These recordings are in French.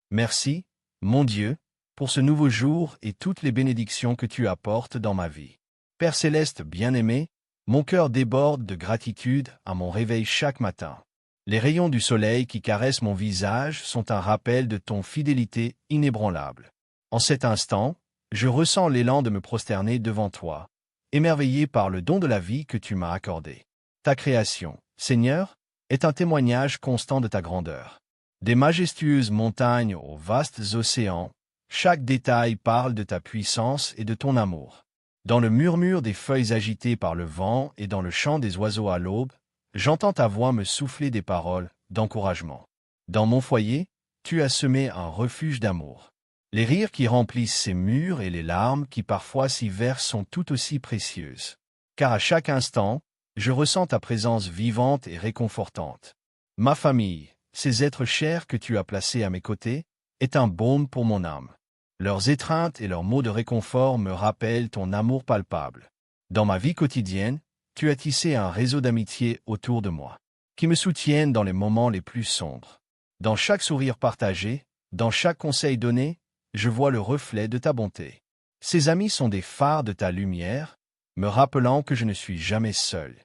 Merci, mon Dieu, pour ce nouveau jour et toutes les bénédictions que tu apportes dans ma vie. Père céleste bien-aimé, mon cœur déborde de gratitude à mon réveil chaque matin. Les rayons du soleil qui caressent mon visage sont un rappel de ton fidélité inébranlable. En cet instant, je ressens l'élan de me prosterner devant toi, émerveillé par le don de la vie que tu m'as accordé. Ta création, Seigneur, est un témoignage constant de ta grandeur. Des majestueuses montagnes aux vastes océans, chaque détail parle de ta puissance et de ton amour. Dans le murmure des feuilles agitées par le vent et dans le chant des oiseaux à l'aube, j'entends ta voix me souffler des paroles d'encouragement. Dans mon foyer, tu as semé un refuge d'amour. Les rires qui remplissent ces murs et les larmes qui parfois s'y versent sont tout aussi précieuses. Car à chaque instant, je ressens ta présence vivante et réconfortante. Ma famille, ces êtres chers que tu as placés à mes côtés, est un baume pour mon âme. Leurs étreintes et leurs mots de réconfort me rappellent ton amour palpable. Dans ma vie quotidienne, tu as tissé un réseau d'amitié autour de moi, qui me soutiennent dans les moments les plus sombres. Dans chaque sourire partagé, dans chaque conseil donné, je vois le reflet de ta bonté. Ces amis sont des phares de ta lumière, me rappelant que je ne suis jamais seul,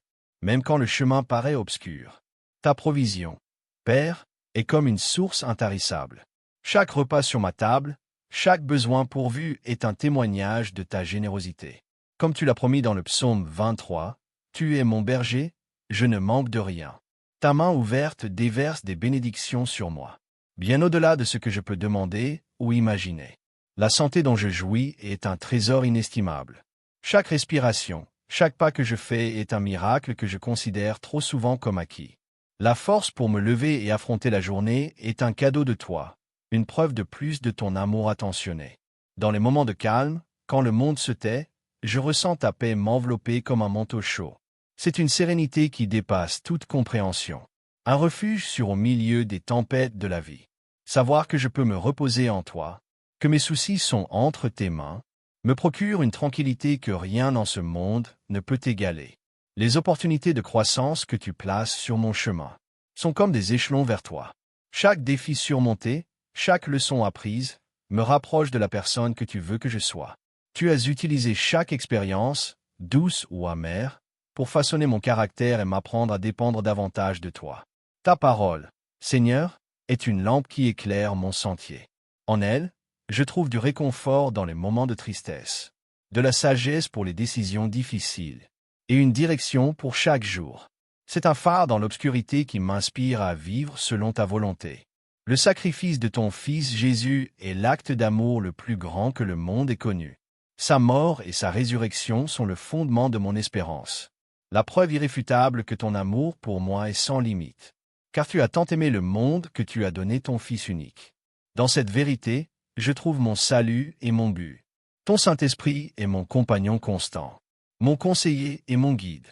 même quand le chemin paraît obscur. Ta provision, Père, est comme une source intarissable. Chaque repas sur ma table, chaque besoin pourvu est un témoignage de ta générosité. Comme tu l'as promis dans le psaume 23, tu es mon berger, je ne manque de rien. Ta main ouverte déverse des bénédictions sur moi, bien au-delà de ce que je peux demander ou imaginer. La santé dont je jouis est un trésor inestimable. Chaque respiration, chaque pas que je fais est un miracle que je considère trop souvent comme acquis. La force pour me lever et affronter la journée est un cadeau de toi, une preuve de plus de ton amour attentionné. Dans les moments de calme, quand le monde se tait, je ressens ta paix m'envelopper comme un manteau chaud. C'est une sérénité qui dépasse toute compréhension. Un refuge sur au milieu des tempêtes de la vie. Savoir que je peux me reposer en toi, que mes soucis sont entre tes mains, me procure une tranquillité que rien dans ce monde ne peut égaler. Les opportunités de croissance que tu places sur mon chemin sont comme des échelons vers toi. Chaque défi surmonté, chaque leçon apprise, me rapproche de la personne que tu veux que je sois. Tu as utilisé chaque expérience, douce ou amère, pour façonner mon caractère et m'apprendre à dépendre davantage de toi. Ta parole, Seigneur, est une lampe qui éclaire mon sentier. En elle, je trouve du réconfort dans les moments de tristesse, de la sagesse pour les décisions difficiles, et une direction pour chaque jour. C'est un phare dans l'obscurité qui m'inspire à vivre selon ta volonté. Le sacrifice de ton Fils Jésus est l'acte d'amour le plus grand que le monde ait connu. Sa mort et sa résurrection sont le fondement de mon espérance. La preuve irréfutable que ton amour pour moi est sans limite. Car tu as tant aimé le monde que tu as donné ton Fils unique. Dans cette vérité, je trouve mon salut et mon but. Ton Saint-Esprit est mon compagnon constant, mon conseiller et mon guide.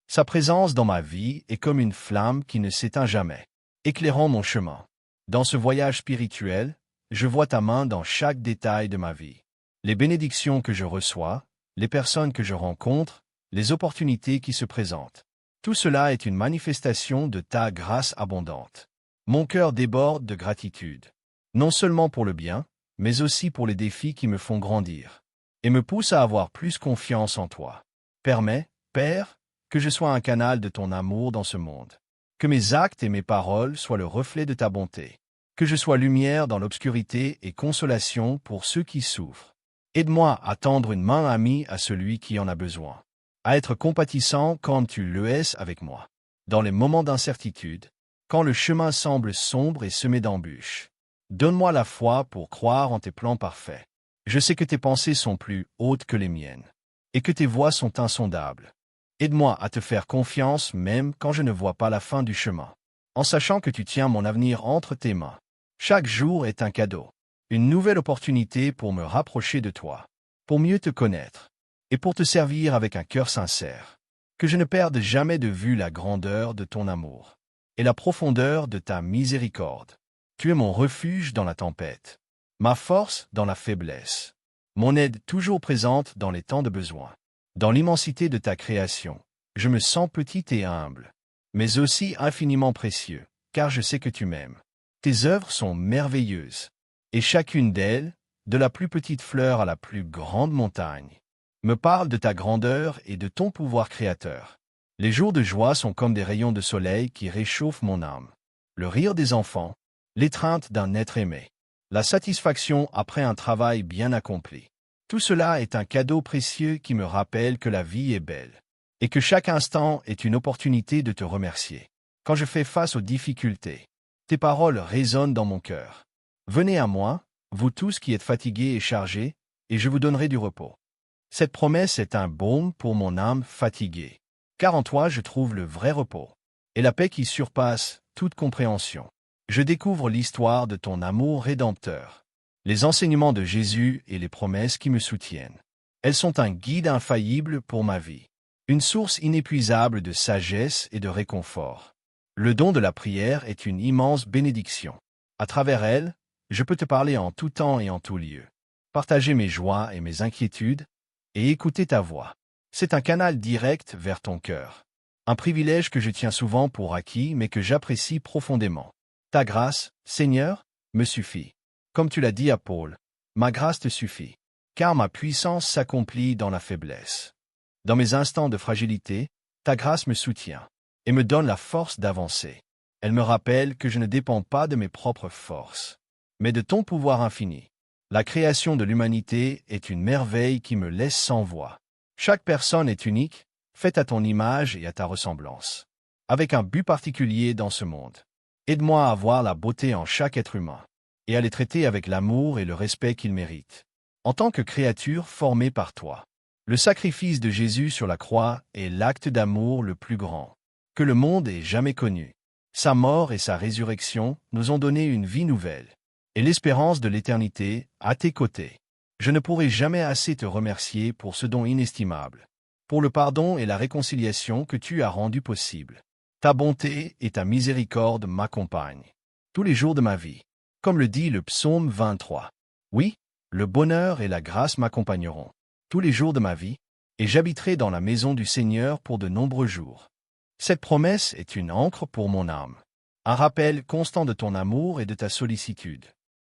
Sa présence dans ma vie est comme une flamme qui ne s'éteint jamais, éclairant mon chemin. Dans ce voyage spirituel, je vois ta main dans chaque détail de ma vie. Les bénédictions que je reçois, les personnes que je rencontre, les opportunités qui se présentent. Tout cela est une manifestation de ta grâce abondante. Mon cœur déborde de gratitude, non seulement pour le bien, mais aussi pour les défis qui me font grandir, et me poussent à avoir plus confiance en toi. Permets, Père, que je sois un canal de ton amour dans ce monde. Que mes actes et mes paroles soient le reflet de ta bonté. Que je sois lumière dans l'obscurité et consolation pour ceux qui souffrent. Aide-moi à tendre une main amie à celui qui en a besoin. À être compatissant comme tu le es avec moi. Dans les moments d'incertitude, quand le chemin semble sombre et semé d'embûches. Donne-moi la foi pour croire en tes plans parfaits. Je sais que tes pensées sont plus hautes que les miennes, et que tes voies sont insondables. Aide-moi à te faire confiance même quand je ne vois pas la fin du chemin, en sachant que tu tiens mon avenir entre tes mains. Chaque jour est un cadeau, une nouvelle opportunité pour me rapprocher de toi, pour mieux te connaître, et pour te servir avec un cœur sincère. Que je ne perde jamais de vue la grandeur de ton amour, et la profondeur de ta miséricorde. Tu es mon refuge dans la tempête, ma force dans la faiblesse, mon aide toujours présente dans les temps de besoin. Dans l'immensité de ta création, je me sens petit et humble, mais aussi infiniment précieux, car je sais que tu m'aimes. Tes œuvres sont merveilleuses, Et chacune d'elles, de la plus petite fleur à la plus grande montagne, me parle de ta grandeur et de ton pouvoir créateur. Les jours de joie sont comme des rayons de soleil qui réchauffent mon âme. Le rire des enfants, l'étreinte d'un être aimé, la satisfaction après un travail bien accompli. Tout cela est un cadeau précieux qui me rappelle que la vie est belle et que chaque instant est une opportunité de te remercier. Quand je fais face aux difficultés, tes paroles résonnent dans mon cœur. Venez à moi, vous tous qui êtes fatigués et chargés, et je vous donnerai du repos. Cette promesse est un baume pour mon âme fatiguée, car en toi je trouve le vrai repos, et la paix qui surpasse toute compréhension. Je découvre l'histoire de ton amour rédempteur, les enseignements de Jésus et les promesses qui me soutiennent. Elles sont un guide infaillible pour ma vie, une source inépuisable de sagesse et de réconfort. Le don de la prière est une immense bénédiction. À travers elle, je peux te parler en tout temps et en tout lieu, partager mes joies et mes inquiétudes, et écouter ta voix. C'est un canal direct vers ton cœur. Un privilège que je tiens souvent pour acquis, mais que j'apprécie profondément. Ta grâce, Seigneur, me suffit. Comme tu l'as dit à Paul, ma grâce te suffit, car ma puissance s'accomplit dans la faiblesse. Dans mes instants de fragilité, ta grâce me soutient et me donne la force d'avancer. Elle me rappelle que je ne dépends pas de mes propres forces, mais de ton pouvoir infini. La création de l'humanité est une merveille qui me laisse sans voix. Chaque personne est unique, faite à ton image et à ta ressemblance, avec un but particulier dans ce monde. Aide-moi à voir la beauté en chaque être humain, et à les traiter avec l'amour et le respect qu'ils méritent. En tant que créature formée par toi, le sacrifice de Jésus sur la croix est l'acte d'amour le plus grand que le monde ait jamais connu. Sa mort et sa résurrection nous ont donné une vie nouvelle, et l'espérance de l'éternité à tes côtés. Je ne pourrai jamais assez te remercier pour ce don inestimable, pour le pardon et la réconciliation que tu as rendu possible. Ta bonté et ta miséricorde m'accompagnent tous les jours de ma vie, comme le dit le psaume 23. Oui, le bonheur et la grâce m'accompagneront tous les jours de ma vie, et j'habiterai dans la maison du Seigneur pour de nombreux jours. Cette promesse est une ancre pour mon âme, un rappel constant de ton amour et de ta sollicitude.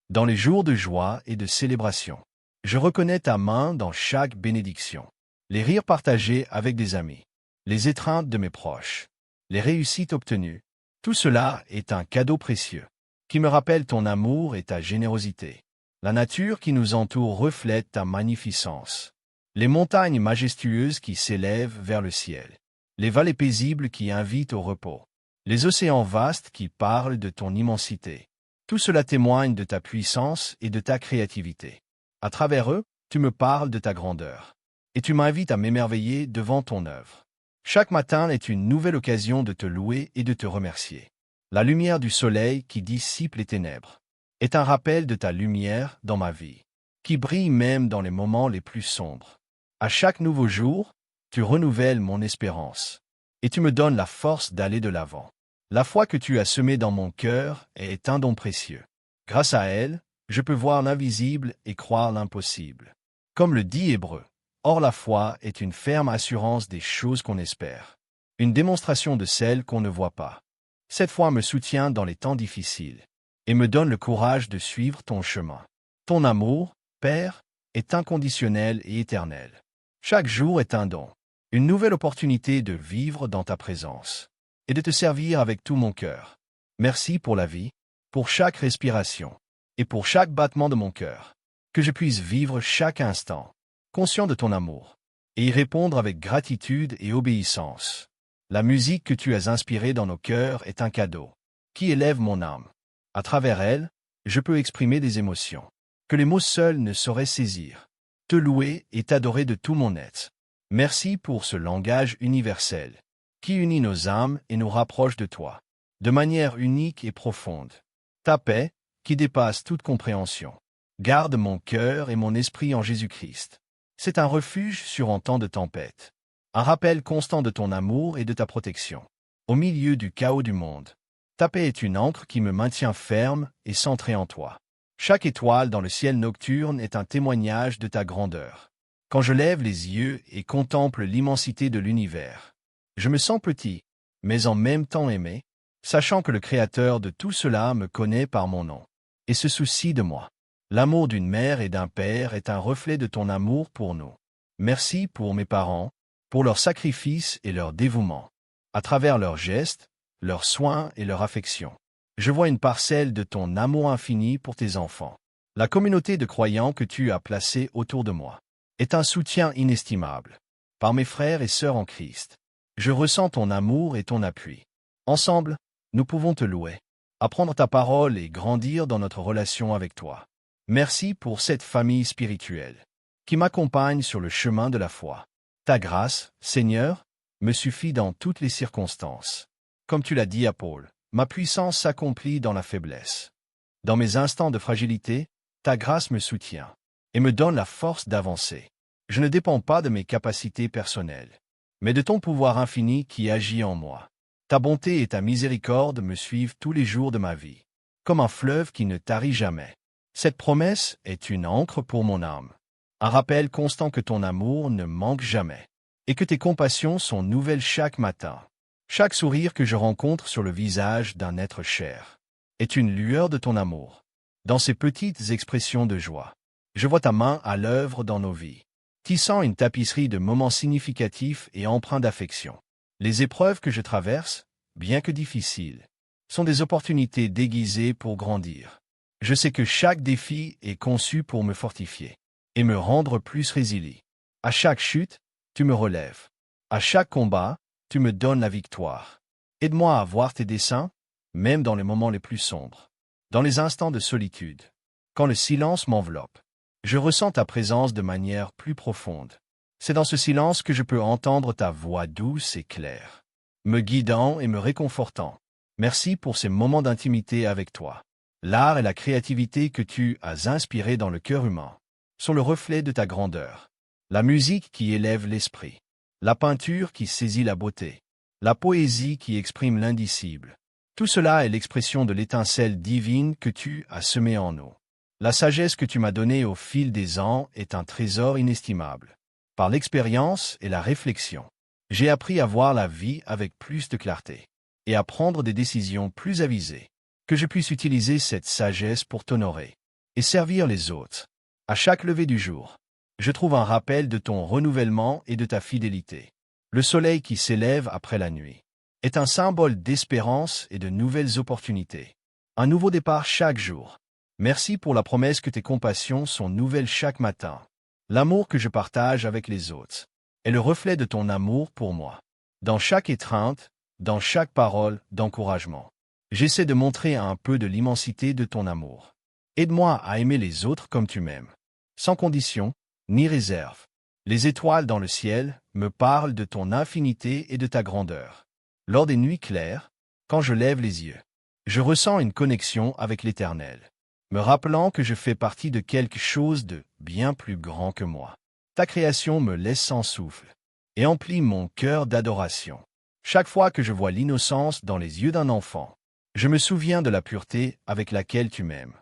Dans les jours de joie et de célébration, je reconnais ta main dans chaque bénédiction. Les rires partagés avec des amis, les étreintes de mes proches, les réussites obtenues, tout cela est un cadeau précieux, qui me rappelle ton amour et ta générosité. La nature qui nous entoure reflète ta magnificence. Les montagnes majestueuses qui s'élèvent vers le ciel, les vallées paisibles qui invitent au repos, les océans vastes qui parlent de ton immensité. Tout cela témoigne de ta puissance et de ta créativité. À travers eux, tu me parles de ta grandeur, et tu m'invites à m'émerveiller devant ton œuvre. Chaque matin est une nouvelle occasion de te louer et de te remercier. La lumière du soleil qui dissipe les ténèbres est un rappel de ta lumière dans ma vie, qui brille même dans les moments les plus sombres. À chaque nouveau jour, tu renouvelles mon espérance, et tu me donnes la force d'aller de l'avant. La foi que tu as semée dans mon cœur est un don précieux. Grâce à elle, je peux voir l'invisible et croire l'impossible. Comme le dit Hébreu, or la foi est une ferme assurance des choses qu'on espère, une démonstration de celles qu'on ne voit pas. Cette foi me soutient dans les temps difficiles, et me donne le courage de suivre ton chemin. Ton amour, Père, est inconditionnel et éternel. Chaque jour est un don, une nouvelle opportunité de vivre dans ta présence, et de te servir avec tout mon cœur. Merci pour la vie, pour chaque respiration, et pour chaque battement de mon cœur, que je puisse vivre chaque instant, conscient de ton amour, et y répondre avec gratitude et obéissance. La musique que tu as inspirée dans nos cœurs est un cadeau, qui élève mon âme. À travers elle, je peux exprimer des émotions, que les mots seuls ne sauraient saisir. Te louer et t'adorer de tout mon être. Merci pour ce langage universel, qui unit nos âmes et nous rapproche de toi, de manière unique et profonde. Ta paix, qui dépasse toute compréhension, garde mon cœur et mon esprit en Jésus-Christ. C'est un refuge sur un temps de tempête, un rappel constant de ton amour et de ta protection. Au milieu du chaos du monde, ta paix est une ancre qui me maintient ferme et centré en toi. Chaque étoile dans le ciel nocturne est un témoignage de ta grandeur. Quand je lève les yeux et contemple l'immensité de l'univers, je me sens petit, mais en même temps aimé, sachant que le Créateur de tout cela me connaît par mon nom et se soucie de moi. L'amour d'une mère et d'un père est un reflet de ton amour pour nous. Merci pour mes parents, pour leur sacrifice et leur dévouement. À travers leurs gestes, leurs soins et leur affection, je vois une parcelle de ton amour infini pour tes enfants. La communauté de croyants que tu as placée autour de moi est un soutien inestimable. Par mes frères et sœurs en Christ, je ressens ton amour et ton appui. Ensemble, nous pouvons te louer, apprendre ta parole et grandir dans notre relation avec toi. Merci pour cette famille spirituelle qui m'accompagne sur le chemin de la foi. Ta grâce, Seigneur, me suffit dans toutes les circonstances. Comme tu l'as dit à Paul, ma puissance s'accomplit dans la faiblesse. Dans mes instants de fragilité, ta grâce me soutient et me donne la force d'avancer. Je ne dépends pas de mes capacités personnelles, mais de ton pouvoir infini qui agit en moi. Ta bonté et ta miséricorde me suivent tous les jours de ma vie, comme un fleuve qui ne tarit jamais. Cette promesse est une ancre pour mon âme, un rappel constant que ton amour ne manque jamais, et que tes compassions sont nouvelles chaque matin. Chaque sourire que je rencontre sur le visage d'un être cher est une lueur de ton amour. Dans ces petites expressions de joie, je vois ta main à l'œuvre dans nos vies, tissant une tapisserie de moments significatifs et empreints d'affection. Les épreuves que je traverse, bien que difficiles, sont des opportunités déguisées pour grandir. Je sais que chaque défi est conçu pour me fortifier et me rendre plus résilient. À chaque chute, tu me relèves. À chaque combat, tu me donnes la victoire. Aide-moi à voir tes desseins, même dans les moments les plus sombres. Dans les instants de solitude, quand le silence m'enveloppe, je ressens ta présence de manière plus profonde. C'est dans ce silence que je peux entendre ta voix douce et claire, me guidant et me réconfortant. Merci pour ces moments d'intimité avec toi. L'art et la créativité que tu as inspirés dans le cœur humain sont le reflet de ta grandeur. La musique qui élève l'esprit, la peinture qui saisit la beauté, la poésie qui exprime l'indicible. Tout cela est l'expression de l'étincelle divine que tu as semée en nous. La sagesse que tu m'as donnée au fil des ans est un trésor inestimable. Par l'expérience et la réflexion, j'ai appris à voir la vie avec plus de clarté et à prendre des décisions plus avisées. Que je puisse utiliser cette sagesse pour t'honorer et servir les autres. À chaque lever du jour, je trouve un rappel de ton renouvellement et de ta fidélité. Le soleil qui s'élève après la nuit est un symbole d'espérance et de nouvelles opportunités. Un nouveau départ chaque jour. Merci pour la promesse que tes compassions sont nouvelles chaque matin. L'amour que je partage avec les autres est le reflet de ton amour pour moi. Dans chaque étreinte, dans chaque parole d'encouragement, j'essaie de montrer un peu de l'immensité de ton amour. Aide-moi à aimer les autres comme tu m'aimes, sans condition ni réserve. Les étoiles dans le ciel me parlent de ton infinité et de ta grandeur. Lors des nuits claires, quand je lève les yeux, je ressens une connexion avec l'Éternel, me rappelant que je fais partie de quelque chose de bien plus grand que moi. Ta création me laisse sans souffle et emplit mon cœur d'adoration. Chaque fois que je vois l'innocence dans les yeux d'un enfant, je me souviens de la pureté avec laquelle tu m'aimes.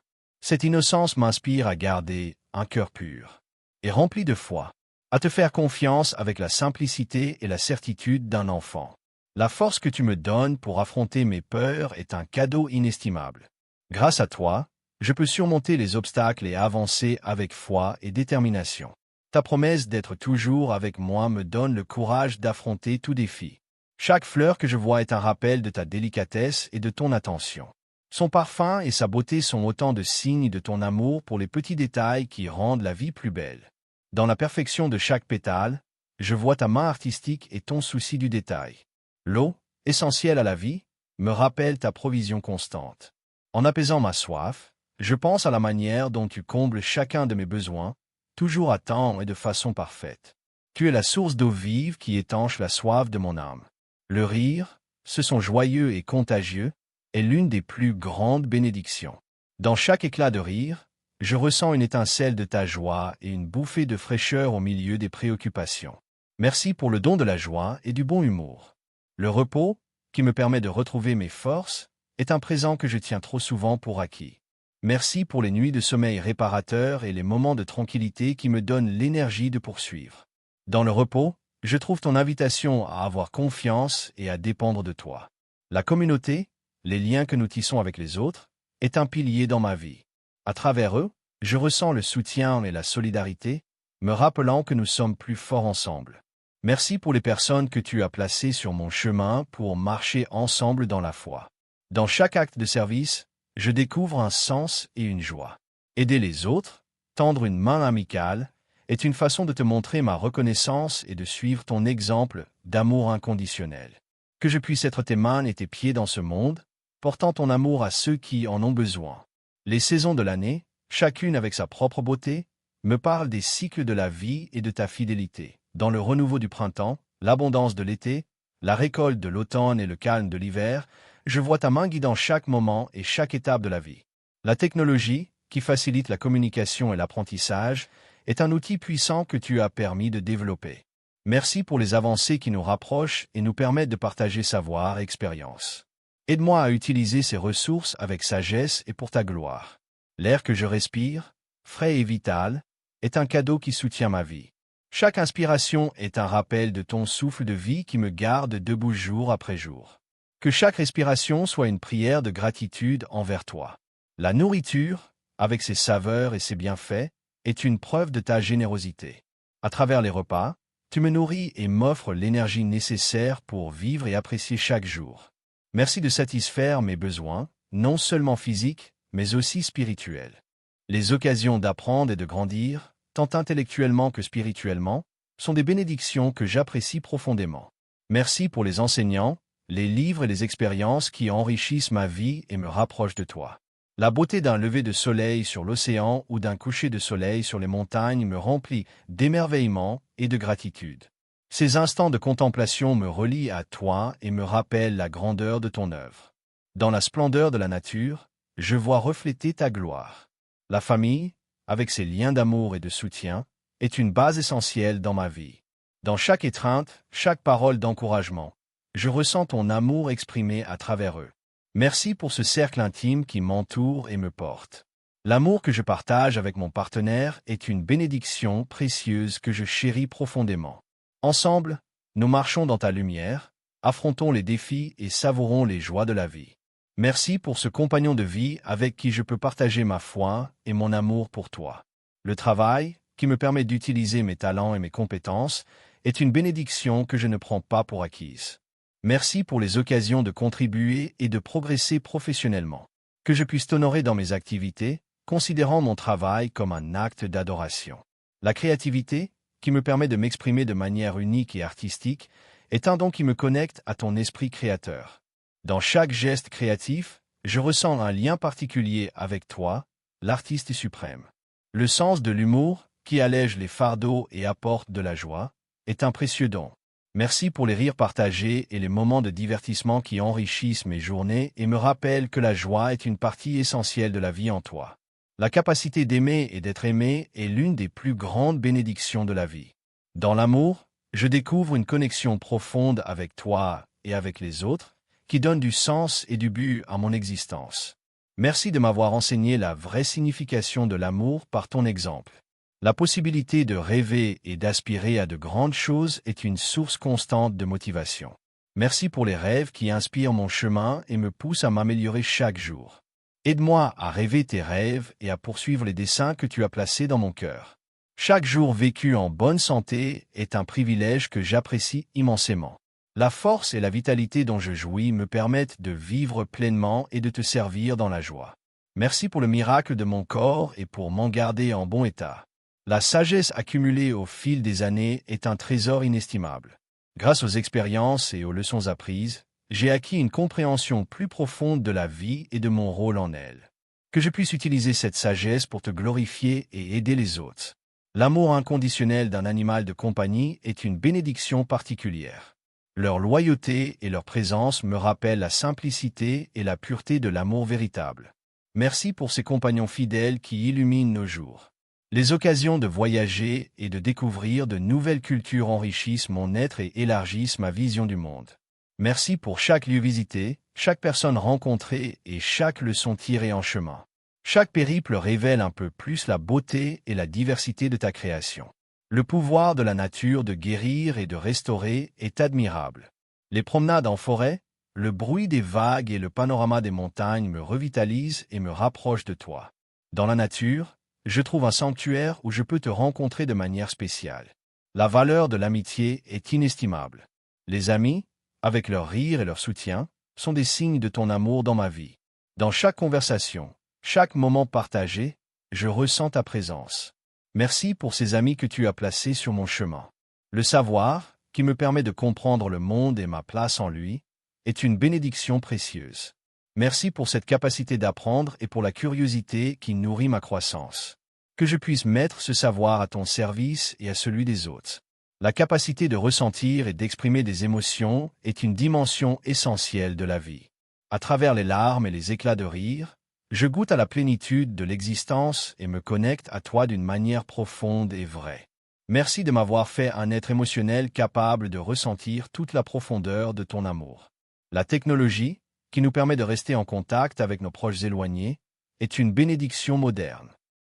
Cette innocence m'inspire à garder un cœur pur et rempli de foi, à te faire confiance avec la simplicité et la certitude d'un enfant. La force que tu me donnes pour affronter mes peurs est un cadeau inestimable. Grâce à toi, je peux surmonter les obstacles et avancer avec foi et détermination. Ta promesse d'être toujours avec moi me donne le courage d'affronter tout défi. Chaque fleur que je vois est un rappel de ta délicatesse et de ton attention. Son parfum et sa beauté sont autant de signes de ton amour pour les petits détails qui rendent la vie plus belle. Dans la perfection de chaque pétale, je vois ta main artistique et ton souci du détail. L'eau, essentielle à la vie, me rappelle ta provision constante. En apaisant ma soif, je pense à la manière dont tu combles chacun de mes besoins, toujours à temps et de façon parfaite. Tu es la source d'eau vive qui étanche la soif de mon âme. Le rire, ce son joyeux et contagieux, est l'une des plus grandes bénédictions. Dans chaque éclat de rire, je ressens une étincelle de ta joie et une bouffée de fraîcheur au milieu des préoccupations. Merci pour le don de la joie et du bon humour. Le repos, qui me permet de retrouver mes forces, est un présent que je tiens trop souvent pour acquis. Merci pour les nuits de sommeil réparateur et les moments de tranquillité qui me donnent l'énergie de poursuivre. Dans le repos, je trouve ton invitation à avoir confiance et à dépendre de toi. La communauté, les liens que nous tissons avec les autres, est un pilier dans ma vie. À travers eux, Je ressens le soutien et la solidarité, me rappelant que nous sommes plus forts ensemble. Merci pour les personnes que tu as placées sur mon chemin pour marcher ensemble dans la foi. Dans chaque acte de service, je découvre un sens et une joie. Aider les autres, tendre une main amicale, est une façon de te montrer ma reconnaissance et de suivre ton exemple d'amour inconditionnel. Que je puisse être tes mains et tes pieds dans ce monde, portant ton amour à ceux qui en ont besoin. Les saisons de l'année, chacune avec sa propre beauté, me parlent des cycles de la vie et de ta fidélité. Dans le renouveau du printemps, l'abondance de l'été, la récolte de l'automne et le calme de l'hiver, je vois ta main guidant chaque moment et chaque étape de la vie. La technologie, qui facilite la communication et l'apprentissage, est un outil puissant que tu as permis de développer. Merci pour les avancées qui nous rapprochent et nous permettent de partager savoir et expérience. Aide-moi à utiliser ces ressources avec sagesse et pour ta gloire. L'air que je respire, frais et vital, est un cadeau qui soutient ma vie. Chaque inspiration est un rappel de ton souffle de vie qui me garde debout jour après jour. Que chaque respiration soit une prière de gratitude envers toi. La nourriture, avec ses saveurs et ses bienfaits, est une preuve de ta générosité. À travers les repas, tu me nourris et m'offres l'énergie nécessaire pour vivre et apprécier chaque jour. Merci de satisfaire mes besoins, non seulement physiques, mais aussi spirituels. Les occasions d'apprendre et de grandir, tant intellectuellement que spirituellement, sont des bénédictions que j'apprécie profondément. Merci pour les enseignants, les livres et les expériences qui enrichissent ma vie et me rapprochent de toi. La beauté d'un lever de soleil sur l'océan ou d'un coucher de soleil sur les montagnes me remplit d'émerveillement et de gratitude. Ces instants de contemplation me relient à toi et me rappellent la grandeur de ton œuvre. Dans la splendeur de la nature, je vois refléter ta gloire. La famille, avec ses liens d'amour et de soutien, est une base essentielle dans ma vie. Dans chaque étreinte, chaque parole d'encouragement, je ressens ton amour exprimé à travers eux. Merci pour ce cercle intime qui m'entoure et me porte. L'amour que je partage avec mon partenaire est une bénédiction précieuse que je chéris profondément. Ensemble, nous marchons dans ta lumière, affrontons les défis et savourons les joies de la vie. Merci pour ce compagnon de vie avec qui je peux partager ma foi et mon amour pour toi. Le travail, qui me permet d'utiliser mes talents et mes compétences, est une bénédiction que je ne prends pas pour acquise. Merci pour les occasions de contribuer et de progresser professionnellement. Que je puisse t'honorer dans mes activités, considérant mon travail comme un acte d'adoration. La créativité, qui me permet de m'exprimer de manière unique et artistique, est un don qui me connecte à ton esprit créateur. Dans chaque geste créatif, je ressens un lien particulier avec toi, l'artiste suprême. Le sens de l'humour, qui allège les fardeaux et apporte de la joie, est un précieux don. Merci pour les rires partagés et les moments de divertissement qui enrichissent mes journées et me rappellent que la joie est une partie essentielle de la vie en toi. La capacité d'aimer et d'être aimé est l'une des plus grandes bénédictions de la vie. Dans l'amour, je découvre une connexion profonde avec toi et avec les autres, qui donne du sens et du but à mon existence. Merci de m'avoir enseigné la vraie signification de l'amour par ton exemple. La possibilité de rêver et d'aspirer à de grandes choses est une source constante de motivation. Merci pour les rêves qui inspirent mon chemin et me poussent à m'améliorer chaque jour. Aide-moi à rêver tes rêves et à poursuivre les desseins que tu as placés dans mon cœur. Chaque jour vécu en bonne santé est un privilège que j'apprécie immensément. La force et la vitalité dont je jouis me permettent de vivre pleinement et de te servir dans la joie. Merci pour le miracle de mon corps et pour m'en garder en bon état. La sagesse accumulée au fil des années est un trésor inestimable. Grâce aux expériences et aux leçons apprises, j'ai acquis une compréhension plus profonde de la vie et de mon rôle en elle. Que je puisse utiliser cette sagesse pour te glorifier et aider les autres. L'amour inconditionnel d'un animal de compagnie est une bénédiction particulière. Leur loyauté et leur présence me rappellent la simplicité et la pureté de l'amour véritable. Merci pour ces compagnons fidèles qui illuminent nos jours. Les occasions de voyager et de découvrir de nouvelles cultures enrichissent mon être et élargissent ma vision du monde. Merci pour chaque lieu visité, chaque personne rencontrée et chaque leçon tirée en chemin. Chaque périple révèle un peu plus la beauté et la diversité de ta création. Le pouvoir de la nature de guérir et de restaurer est admirable. Les promenades en forêt, le bruit des vagues et le panorama des montagnes me revitalisent et me rapprochent de toi. Dans la nature, je trouve un sanctuaire où je peux te rencontrer de manière spéciale. La valeur de l'amitié est inestimable. Les amis, avec leur rire et leur soutien, sont des signes de ton amour dans ma vie. Dans chaque conversation, chaque moment partagé, je ressens ta présence. Merci pour ces amis que tu as placés sur mon chemin. Le savoir, qui me permet de comprendre le monde et ma place en lui, est une bénédiction précieuse. Merci pour cette capacité d'apprendre et pour la curiosité qui nourrit ma croissance. Que je puisse mettre ce savoir à ton service et à celui des autres. La capacité de ressentir et d'exprimer des émotions est une dimension essentielle de la vie. À travers les larmes et les éclats de rire, je goûte à la plénitude de l'existence et me connecte à toi d'une manière profonde et vraie. Merci de m'avoir fait un être émotionnel capable de ressentir toute la profondeur de ton amour. La technologie, qui nous permet de rester en contact avec nos proches éloignés, est une bénédiction moderne.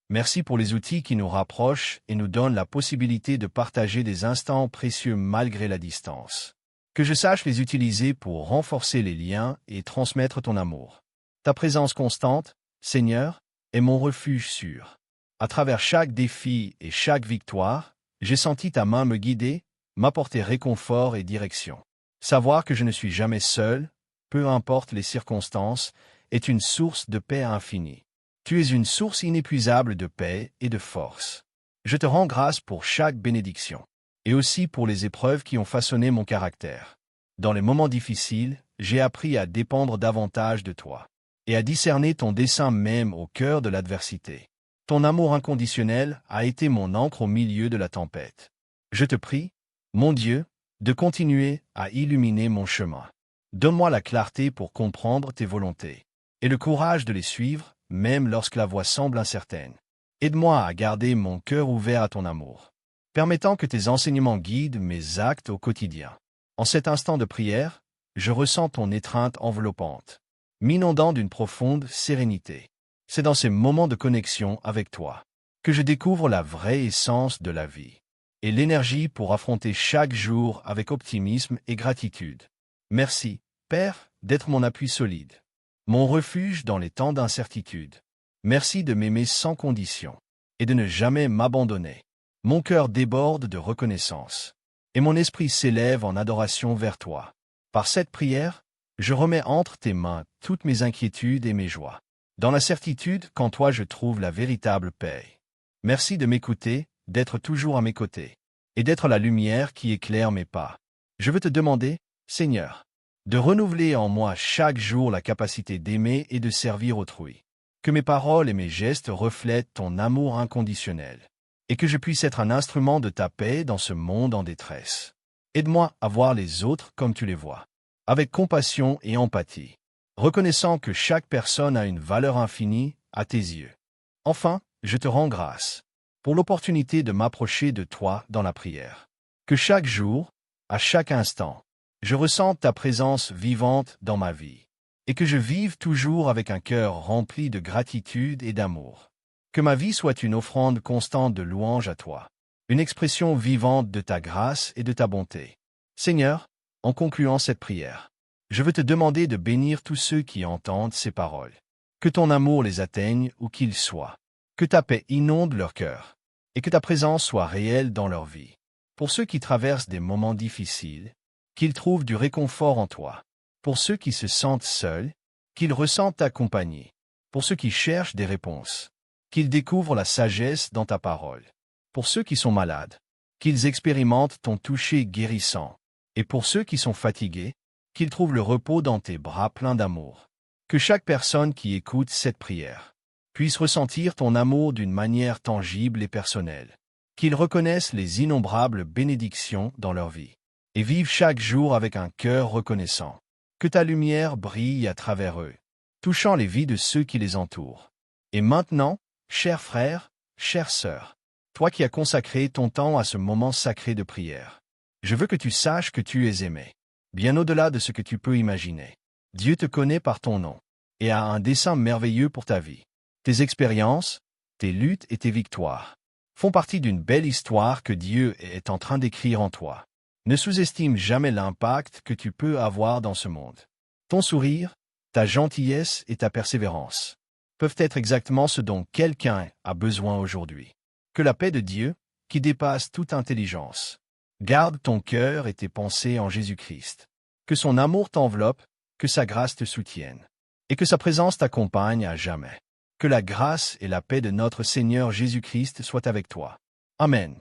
Merci pour les outils qui nous rapprochent et nous donnent la possibilité de partager des instants précieux malgré la distance. Que je sache les utiliser pour renforcer les liens et transmettre ton amour. Ta présence constante, Seigneur, est mon refuge sûr. À travers chaque défi et chaque victoire, j'ai senti ta main me guider, m'apporter réconfort et direction. Savoir que je ne suis jamais seul, peu importe les circonstances, est une source de paix infinie. Tu es une source inépuisable de paix et de force. Je te rends grâce pour chaque bénédiction, et aussi pour les épreuves qui ont façonné mon caractère. Dans les moments difficiles, j'ai appris à dépendre davantage de toi, et à discerner ton dessein même au cœur de l'adversité. Ton amour inconditionnel a été mon ancre au milieu de la tempête. Je te prie, mon Dieu, de continuer à illuminer mon chemin. Donne-moi la clarté pour comprendre tes volontés, et le courage de les suivre, même lorsque la voie semble incertaine. Aide-moi à garder mon cœur ouvert à ton amour, permettant que tes enseignements guident mes actes au quotidien. En cet instant de prière, je ressens ton étreinte enveloppante, m'inondant d'une profonde sérénité. C'est dans ces moments de connexion avec toi que je découvre la vraie essence de la vie et l'énergie pour affronter chaque jour avec optimisme et gratitude. Merci, Père, d'être mon appui solide, mon refuge dans les temps d'incertitude. Merci de m'aimer sans condition et de ne jamais m'abandonner. Mon cœur déborde de reconnaissance et mon esprit s'élève en adoration vers toi. Par cette prière, je remets entre tes mains toutes mes inquiétudes et mes joies, dans la certitude qu'en toi je trouve la véritable paix. Merci de m'écouter, d'être toujours à mes côtés, et d'être la lumière qui éclaire mes pas. Je veux te demander, Seigneur, de renouveler en moi chaque jour la capacité d'aimer et de servir autrui. Que mes paroles et mes gestes reflètent ton amour inconditionnel, et que je puisse être un instrument de ta paix dans ce monde en détresse. Aide-moi à voir les autres comme tu les vois, avec compassion et empathie, reconnaissant que chaque personne a une valeur infinie à tes yeux. Enfin, je te rends grâce pour l'opportunité de m'approcher de toi dans la prière. Que chaque jour, à chaque instant, je ressente ta présence vivante dans ma vie, et que je vive toujours avec un cœur rempli de gratitude et d'amour. Que ma vie soit une offrande constante de louange à toi, une expression vivante de ta grâce et de ta bonté. Seigneur, en concluant cette prière, je veux te demander de bénir tous ceux qui entendent ces paroles. Que ton amour les atteigne où qu'ils soient, que ta paix inonde leur cœur, et que ta présence soit réelle dans leur vie. Pour ceux qui traversent des moments difficiles, qu'ils trouvent du réconfort en toi. Pour ceux qui se sentent seuls, qu'ils ressentent ta compagnie. Pour ceux qui cherchent des réponses, qu'ils découvrent la sagesse dans ta parole. Pour ceux qui sont malades, qu'ils expérimentent ton toucher guérissant. Et pour ceux qui sont fatigués, qu'ils trouvent le repos dans tes bras pleins d'amour. Que chaque personne qui écoute cette prière puisse ressentir ton amour d'une manière tangible et personnelle. Qu'ils reconnaissent les innombrables bénédictions dans leur vie et vivent chaque jour avec un cœur reconnaissant. Que ta lumière brille à travers eux, touchant les vies de ceux qui les entourent. Et maintenant, chers frères, chères sœurs, toi qui as consacré ton temps à ce moment sacré de prière, je veux que tu saches que tu es aimé, bien au-delà de ce que tu peux imaginer. Dieu te connaît par ton nom et a un dessein merveilleux pour ta vie. Tes expériences, tes luttes et tes victoires font partie d'une belle histoire que Dieu est en train d'écrire en toi. Ne sous-estime jamais l'impact que tu peux avoir dans ce monde. Ton sourire, ta gentillesse et ta persévérance peuvent être exactement ce dont quelqu'un a besoin aujourd'hui. Que la paix de Dieu, qui dépasse toute intelligence, garde ton cœur et tes pensées en Jésus-Christ. Que son amour t'enveloppe, que sa grâce te soutienne, et que sa présence t'accompagne à jamais. Que la grâce et la paix de notre Seigneur Jésus-Christ soient avec toi. Amen.